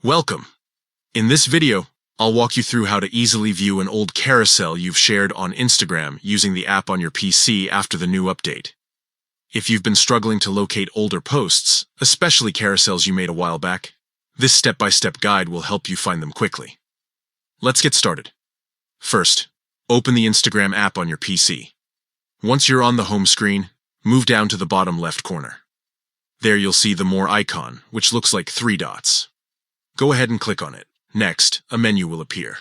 Welcome! In this video, I'll walk you through how to easily view an old carousel you've shared on Instagram using the app on your PC after the new update. If you've been struggling to locate older posts, especially carousels you made a while back, this step-by-step guide will help you find them quickly. Let's get started. First, open the Instagram app on your PC. Once you're on the home screen, move down to the bottom left corner. There you'll see the More icon, which looks like 3 dots. Go ahead and click on it. Next, a menu will appear.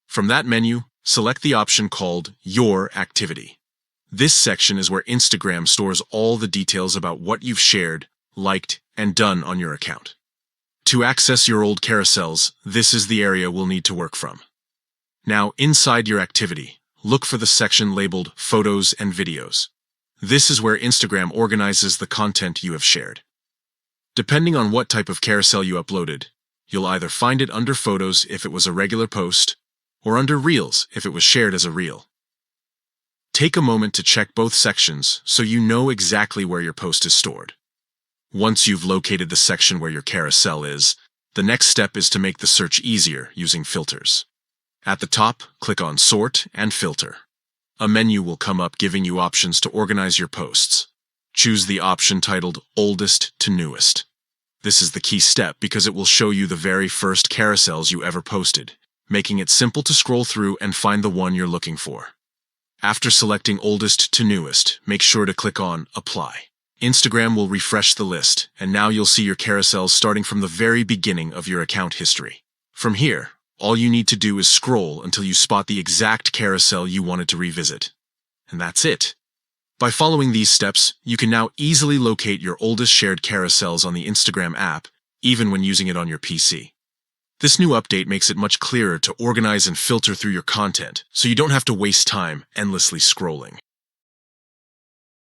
From that menu, select the option called Your Activity. This section is where Instagram stores all the details about what you've shared, liked, and done on your account. To access your old carousels, this is the area we'll need to work from. Now, inside your activity, look for the section labeled Photos and Videos. This is where Instagram organizes the content you have shared. Depending on what type of carousel you uploaded, you'll either find it under Photos if it was a regular post, or under Reels if it was shared as a reel. Take a moment to check both sections so you know exactly where your post is stored. Once you've located the section where your carousel is, the next step is to make the search easier using filters. At the top, click on Sort and Filter. A menu will come up giving you options to organize your posts. Choose the option titled Oldest to Newest. This is the key step because it will show you the very first carousels you ever posted, making it simple to scroll through and find the one you're looking for. After selecting Oldest to Newest, make sure to click on Apply. Instagram will refresh the list, and now you'll see your carousels starting from the very beginning of your account history. From here, all you need to do is scroll until you spot the exact carousel you wanted to revisit. And that's it. By following these steps, you can now easily locate your oldest shared carousels on the Instagram app, even when using it on your PC. This new update makes it much clearer to organize and filter through your content, so you don't have to waste time endlessly scrolling.